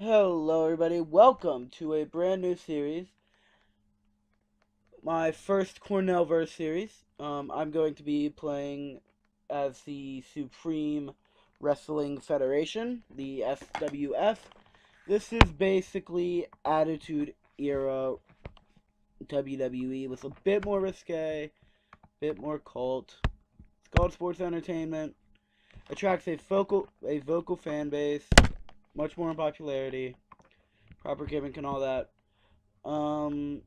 Hello everybody, welcome to a brand new series, my first Cornellverse series. I'm going to be playing as the Supreme Wrestling Federation, the SWF. This is basically Attitude Era WWE with a bit more risque, bit more cult. It's called Sports Entertainment. Attracts a vocal fan base, much more in popularity, proper gimmick and all that. Um,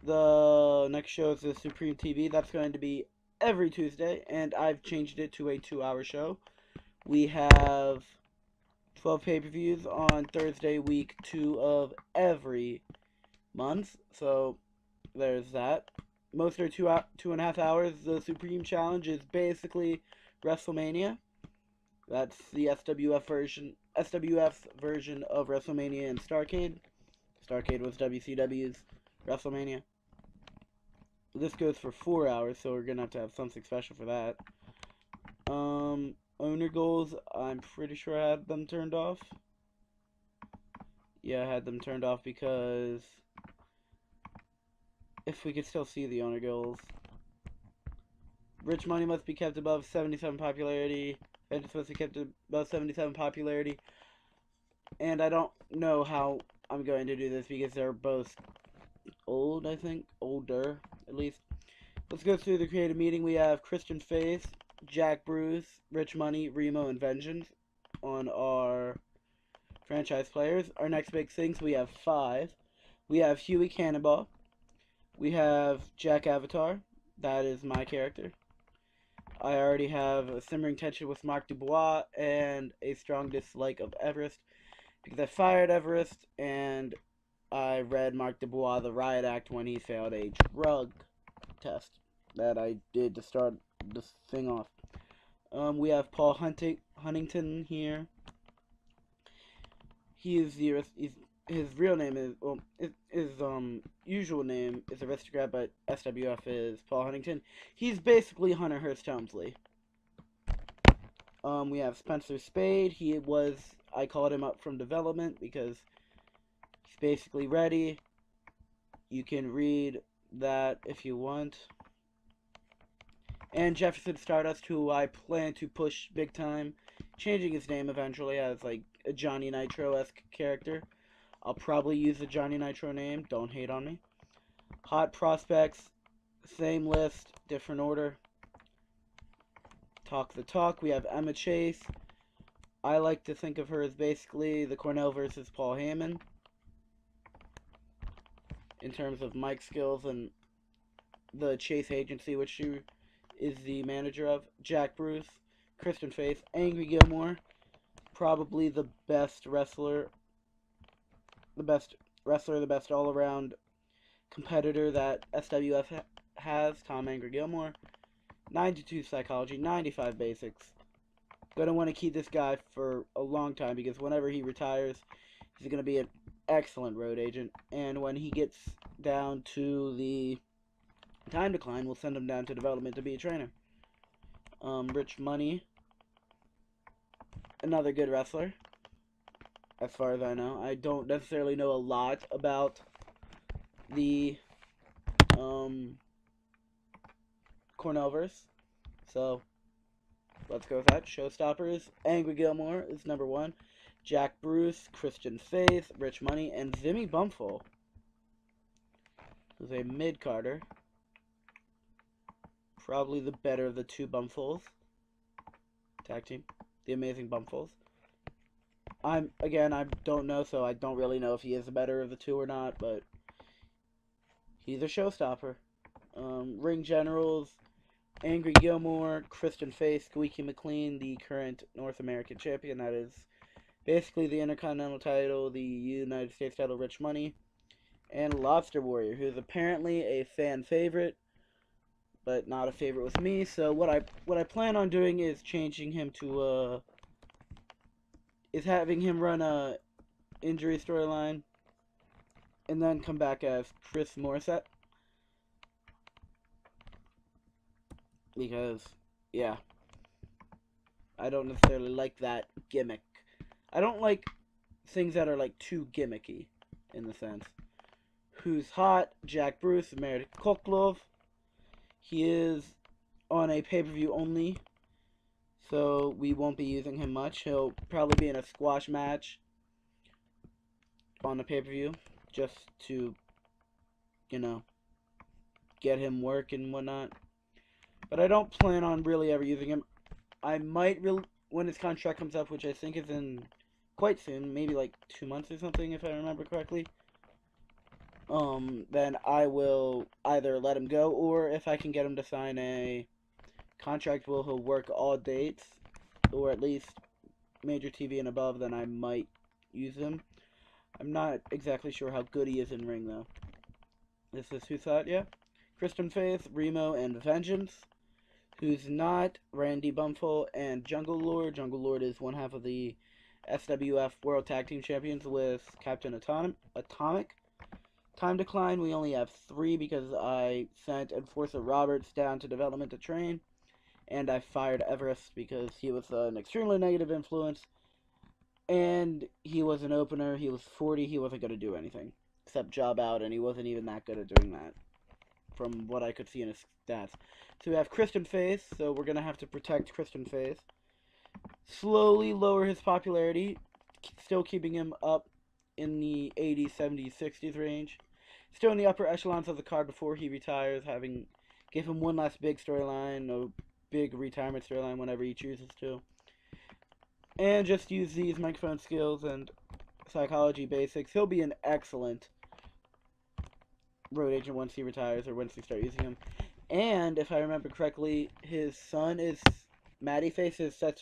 The next show is the Supreme TV. That's going to be every Tuesday, and I've changed it to a 2-hour show. We have 12 pay-per-views on Thursday, week 2 of every month. So there's that. Most are 2.5 hours. The Supreme Challenge is basically WrestleMania. That's the SWF's version of WrestleMania and Starrcade. Starrcade was WCW's WrestleMania. This goes for 4 hours, so we're gonna have something special for that. Owner goals, I'm pretty sure I had them turned off. Yeah, I had them turned off because if we could still see the owner goals. Rich money must be kept above 77 popularity. Vengeance must be kept above 77 popularity. And I don't know how I'm going to do this because they're both old, I think. Older, at least. Let's go through the creative meeting. We have Christian Faith, Jack Bruce, Rich Money, Remo, and Vengeance on our franchise players. Our next big things, we have 5. We have Huey Cannonball. We have Jack Avatar. That is my character. I already have a simmering tension with Mark Dubois and a strong dislike of Everest because I fired Everest and I read Mark Dubois the riot act when he failed a drug test that I did to start this thing off. We have Paul Huntington here. He is his real name is his usual name is Aristocrat, but SWF is Paul Huntington. He's basically Hunter Hearst Helmsley. We have Spencer Spade. I called him up from development because he's basically ready. You can read that if you want. And Jefferson Stardust, who I plan to push big time, changing his name eventually as like a Johnny Nitro-esque character. I'll probably use the Johnny Nitro name, don't hate on me. Hot prospects, same list, different order. Talk the talk, we have Emma Chase. I like to think of her as basically the Cornell versus Paul Heyman in terms of mic skills and the Chase agency, which she is the manager of. Jack Bruce, Kristen Faith, Angry Gilmore, probably the best all-around competitor that SWF has, Tom Angry Gilmore. 92 psychology, 95 basics. Gonna want to keep this guy for a long time because whenever he retires, he's gonna be an excellent road agent. And when he gets down to the time decline, we'll send him down to development to be a trainer. Rich Money, another good wrestler, as far as I know. I don't necessarily know a lot about the Cornellverse, so let's go with that. Showstoppers, Angry Gilmore is number 1. Jack Bruce, Christian Faith, Rich Money, and Zimmy Bumful, who's a mid-carder. Probably the better of the 2 Bumfuls. Tag team. The Amazing Bumfuls. I don't know, so I don't really know if he is the better of the 2 or not, but he's a showstopper. Ring Generals, Angry Gilmore, Kristen Faith, Squeaky McLean, the current North American champion. That is basically the Intercontinental title, the United States title, Rich Money, and Lobster Warrior, who's apparently a fan favorite, but not a favorite with me. So what I plan on doing is changing him to is having him run a injury storyline, and then come back as Chris Morissette. Because, yeah, I don't necessarily like that gimmick. I don't like things that are like too gimmicky in the sense. Who's hot? Jack Bruce, Meredith Koklov. He is on a pay-per-view only, so we won't be using him much. He'll probably be in a squash match on the pay-per-view just to, you know, get him work and whatnot. But I don't plan on really ever using him. I might when his contract comes up, which I think is in quite soon, maybe like 2 months or something, if I remember correctly. Then I will either let him go, or if I can get him to sign a contract where he'll work all dates, or at least major TV and above, then I might use him. I'm not exactly sure how good he is in ring, though. This is who thought, yeah? Kristen Faith, Remo, and Vengeance. Who's not Randy Bumful and Jungle Lord. Jungle Lord is one half of the SWF World Tag Team Champions with Captain Atomic. Time decline, we only have 3 because I sent Enforcer Roberts down to development to train. And I fired Everest because he was an extremely negative influence. And he was an opener, he was 40, he wasn't going to do anything. Except job out, and he wasn't even that good at doing that. From what I could see in his stats. So we have Kristen Faith, so we're going to have to protect Kristen Faith. Slowly lower his popularity, still keeping him up in the 80s, 70s, 60s range. Still in the upper echelons of the card before he retires, give him one last big storyline, no big retirement storyline whenever he chooses to. And just use these microphone skills and psychology basics. He'll be an excellent road agent once he retires, or once we start using him. And if I remember correctly, his son is Matty Face is set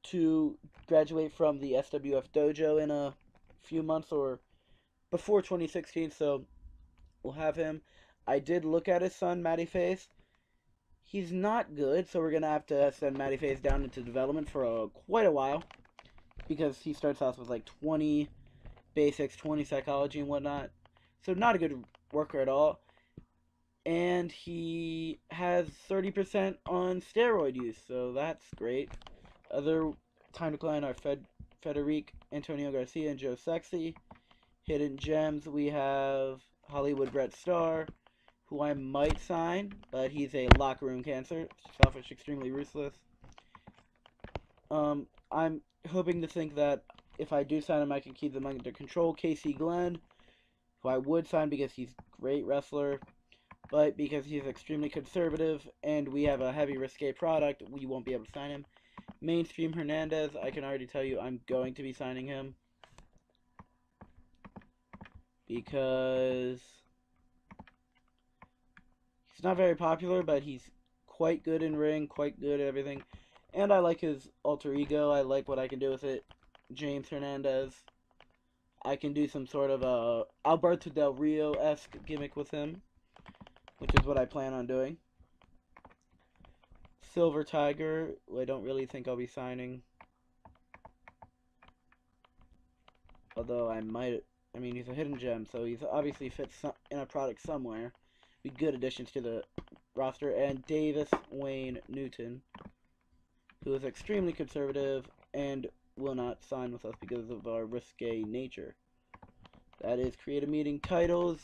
to graduate from the SWF dojo in a few months, or before 2016, so we'll have him. I did look at his son, Matty Face. He's not good, so we're gonna have to send Matty Face down into development for quite a while, because he starts off with like 20 basics, 20 psychology and whatnot. So not a good worker at all. And he has 30% on steroid use, so that's great. Other time decline are Federic, Antonio Garcia, and Joe Sexy. Hidden gems, we have Hollywood Brett Starr, who I might sign, but he's a locker room cancer. Selfish, extremely ruthless. I'm hoping to think that if I do sign him, I can keep them under control. Casey Glenn, who I would sign because he's a great wrestler, but because he's extremely conservative and we have a heavy risque product, we won't be able to sign him. Mainstream Hernandez, I can already tell you I'm going to be signing him because he's not very popular, but he's quite good in ring, quite good at everything, and I like his alter ego. I like what I can do with it. James Hernandez, I can do some sort of Alberto Del Rio-esque gimmick with him, which is what I plan on doing. Silver Tiger, who I don't really think I'll be signing. Although I might, I mean, he's a hidden gem, so he's obviously fits in a product somewhere. Be good additions to the roster. And Davis Wayne Newton, who is extremely conservative and will not sign with us because of our risque nature. That is Creative Meeting titles.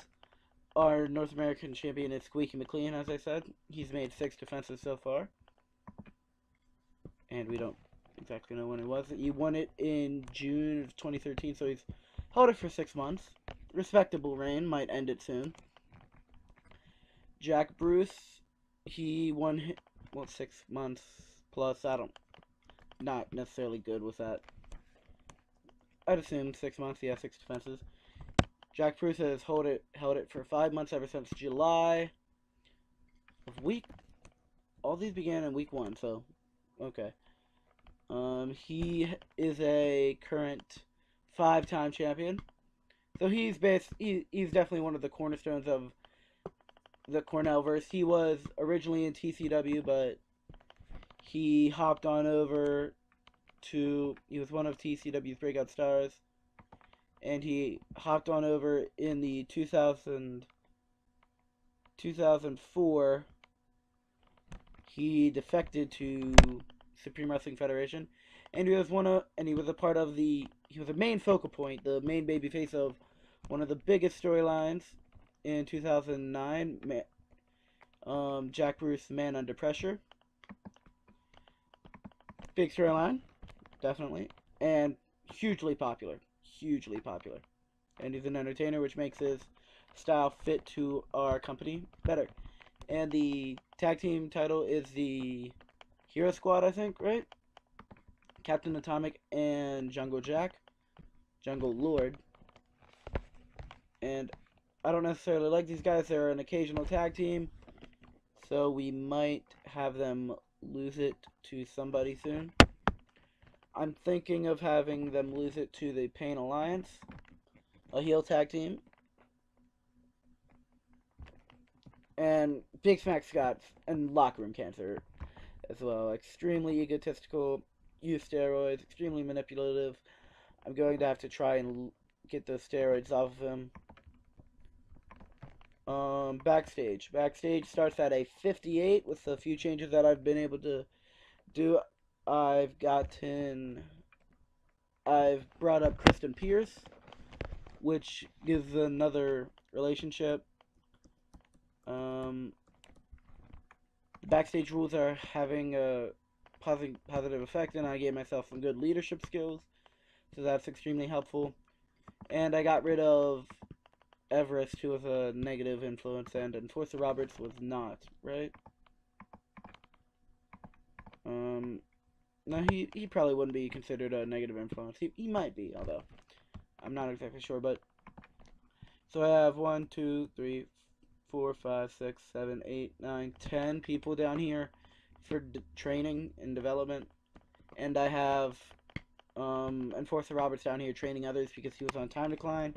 Our North American champion is Squeaky McLean, as I said. He's made 6 defenses so far. And we don't exactly know when it was. He won it in June of 2013, so he's held it for 6 months. Respectable reign, might end it soon. Jack Bruce, he won, 6 months plus. Not necessarily good with that. I'd assume 6 months, yeah, 6 defenses. Jack Bruce has held it for 5 months ever since July of all these began in week 1, so okay. He is a current 5-time champion, so he's definitely one of the cornerstones of the Cornellverse. He was originally in TCW, but he hopped on over he was one of TCW's breakout stars, and he hopped on over in the 2004. He defected to Supreme Wrestling Federation, and he was a part of he was a main focal point, the main babyface of one of the biggest storylines in 2009, Jack Bruce, Man Under Pressure. Big storyline, definitely, and hugely popular, hugely popular. And he's an entertainer, which makes his style fit to our company better. And the tag team title is the Hero Squad, I think, right? Captain Atomic and Jungle Jack, Jungle Lord. And I don't necessarily like these guys. They're an occasional tag team, so we might have them lose it to somebody soon. I'm thinking of having them lose it to the Pain Alliance, a heel tag team. And Big Smack Scott and locker room cancer as well. Extremely egotistical, use steroids, extremely manipulative. I'm going to have to try and get those steroids off of him. Backstage. Backstage starts at a 58 with a few changes that I've been able to do. I've brought up Kristen Pierce, which gives another relationship. The backstage rules are having a positive effect, and I gave myself some good leadership skills, so that's extremely helpful. And I got rid of Everest, who was a negative influence, and Enforcer Roberts was not, right? No, he probably wouldn't be considered a negative influence. He might be, although I'm not exactly sure. But so I have 1, 2, 3, 4, 5, 6, 7, 8, 9, 10 people down here for training and development, and I have Enforcer Roberts down here training others because he was on time decline.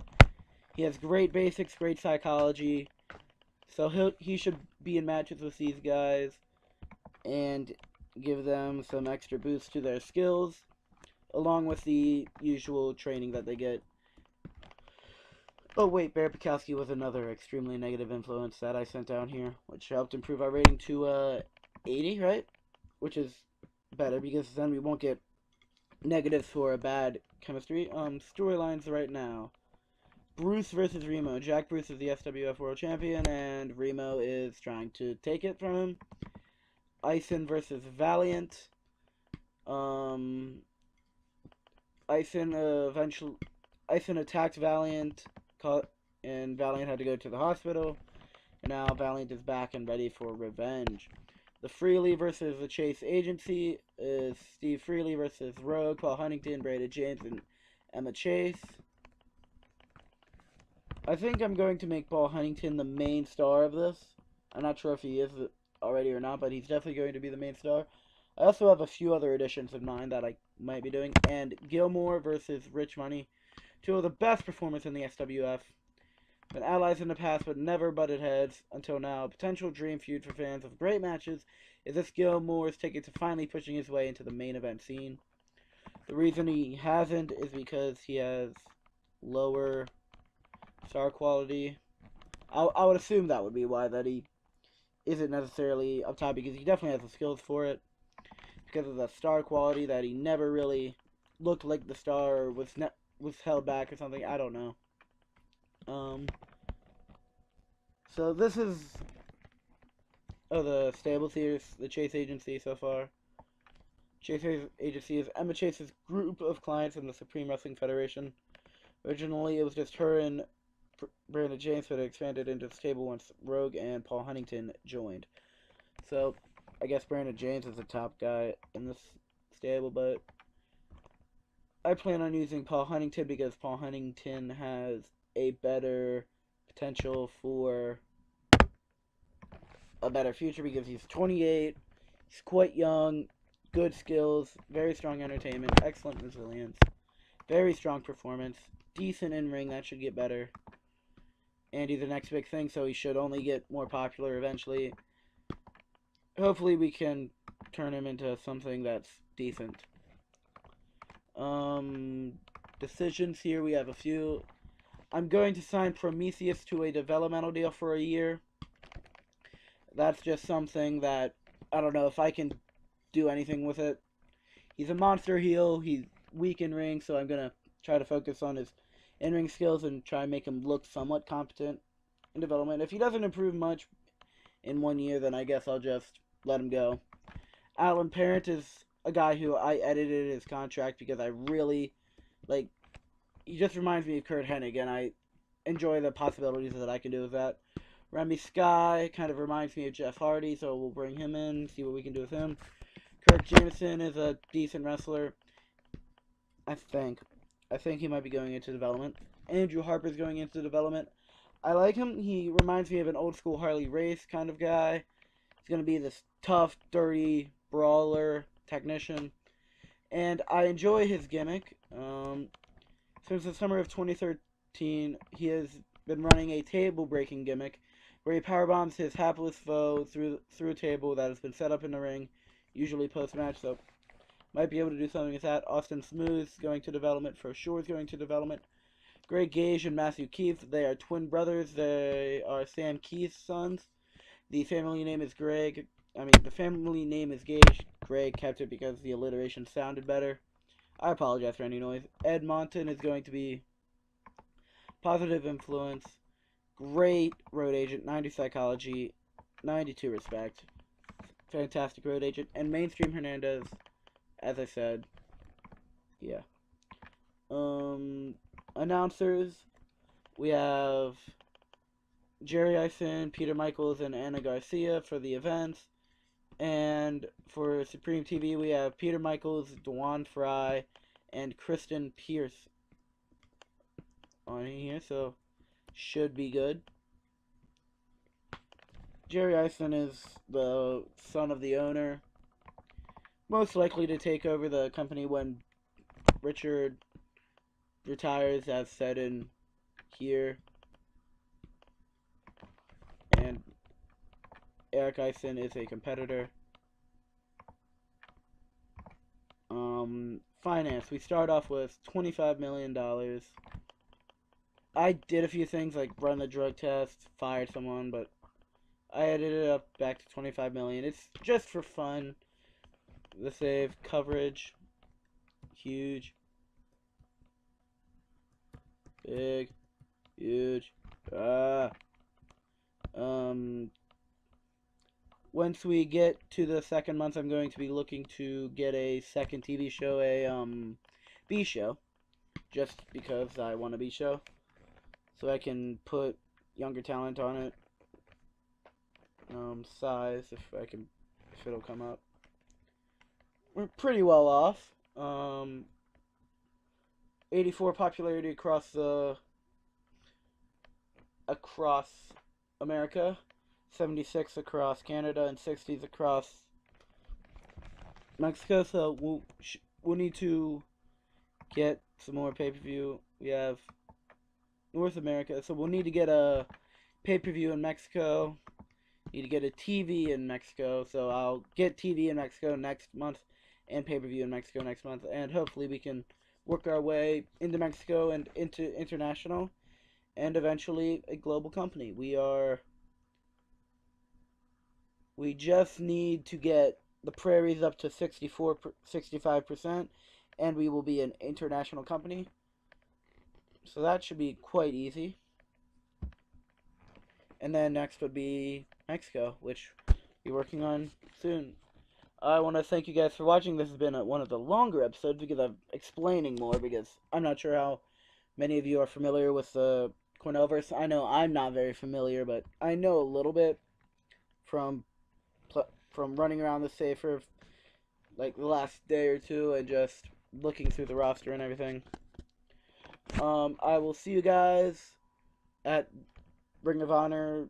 He has great basics, great psychology, so he should be in matches with these guys and give them some extra boost to their skills, along with the usual training that they get. Oh wait, Bear Bukowski was another extremely negative influence that I sent down here, which helped improve our rating to 80, right? Which is better because then we won't get negatives for a bad chemistry. Storylines right now. Bruce versus Remo. Jack Bruce is the SWF World Champion, and Remo is trying to take it from him. Ison versus Valiant. Ison attacked Valiant, and Valiant had to go to the hospital. And now Valiant is back and ready for revenge. The Freely versus the Chase Agency is Steve Freely versus Rogue, Paul Huntington, Brandon James, and Emma Chase. I think I'm going to make Paul Huntington the main star of this. I'm not sure if he is already or not, but he's definitely going to be the main star. I also have a few other additions in mind that I might be doing. And Gilmore versus Rich Money. Two of the best performers in the SWF. Been allies in the past, but never butted heads until now. A potential dream feud for fans of great matches is this Gilmore's ticket to finally pushing his way into the main event scene. The reason he hasn't is because he has lower star quality. I would assume that would be why, that he isn't necessarily up top, because he definitely has the skills for it. Because of the star quality, that he never really looked like the star, or was held back or something. I don't know. So this is the stable theaters, the Chase Agency so far. Chase Agency is Emma Chase's group of clients in the Supreme Wrestling Federation. Originally, it was just her and Brandon James, but it expanded into the stable once Rogue and Paul Huntington joined. So, I guess Brandon James is the top guy in this stable, but I plan on using Paul Huntington because Paul Huntington has a better potential for a better future, because he's 28, he's quite young, good skills, very strong entertainment, excellent resilience, very strong performance, decent in-ring, that should get better. And he's the next big thing, so he should only get more popular eventually. Hopefully we can turn him into something that's decent. Decisions here, we have a few. I'm going to sign Prometheus to a developmental deal for a year. That's just something that, I don't know if I can do anything with it. He's a monster heel. He's weak in ring, so I'm gonna try to focus on his in-ring skills and try and make him look somewhat competent in development. If he doesn't improve much in 1 year, then I guess I'll just let him go. Alan Parent is a guy who I edited his contract because I really like. He just reminds me of Kurt Hennig, and I enjoy the possibilities that I can do with that. Remy Sky kind of reminds me of Jeff Hardy, so we'll bring him in, see what we can do with him. Kirk Jameson is a decent wrestler. I think. I think he might be going into development. Andrew Harper's going into development. I like him. He reminds me of an old school Harley Race kind of guy. He's going to be this tough, dirty brawler technician. And I enjoy his gimmick. Since the summer of 2013, he has been running a table-breaking gimmick where he powerbombs his hapless foe through a table that has been set up in the ring, usually post-match, so might be able to do something with that. Austin Smooth's going to development. For sure is going to development. Greg Gage and Matthew Keith, they are twin brothers. They are Sam Keith's sons. The family name is Greg. The family name is Gage. Greg kept it because the alliteration sounded better. I apologize for any noise. Ed Monton is going to be positive influence. Great road agent. 90 psychology. 92 respect. Fantastic road agent. And Mainstream Hernandez, as I said. Yeah. Announcers. We have Jerry Ison, Peter Michaels, and Anna Garcia for the events. And for Supreme TV, we have Peter Michaels, Dewan Fry, and Kristen Pierce on here, so should be good. Jerry Ison is the son of the owner, most likely to take over the company when Richard retires, as said in here. And Eric Ison is a competitor. Finance. We start off with $25 million. I did a few things like run the drug test, fired someone, but I edited it up back to $25 million. It's just for fun. The save coverage. Huge. Big. Huge. Once we get to the second month, I'm going to be looking to get a second TV show, a B show, just because I want a B show, so I can put younger talent on it. Size, if it'll come up. We're pretty well off. 84 popularity across America. 76 across Canada, and 60s across Mexico, so we'll need to get some more pay-per-view. We have North America, so we'll need to get a pay-per-view in Mexico, need to get a TV in Mexico, so I'll get TV in Mexico next month, and pay-per-view in Mexico next month, and hopefully we can work our way into Mexico and into international, and eventually a global company. We just need to get the prairies up to 65%, and we will be an international company. So that should be quite easy. And then next would be Mexico, which we're working on soon. I want to thank you guys for watching. This has been one of the longer episodes because I'm explaining more, because I'm not sure how many of you are familiar with the Cornellverse. I know I'm not very familiar, but I know a little bit from running around the safe for like the last day or two and just looking through the roster and everything. I will see you guys at Ring of Honor.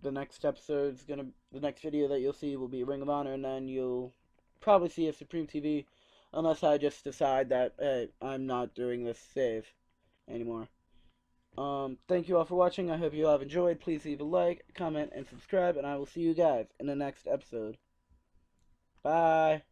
The next video that you'll see will be Ring of Honor, and then you'll probably see a Supreme TV, unless I just decide that, hey, I'm not doing this save anymore. Thank you all for watching. I hope you all have enjoyed. Please leave a like, comment, and subscribe, and I will see you guys in the next episode. Bye.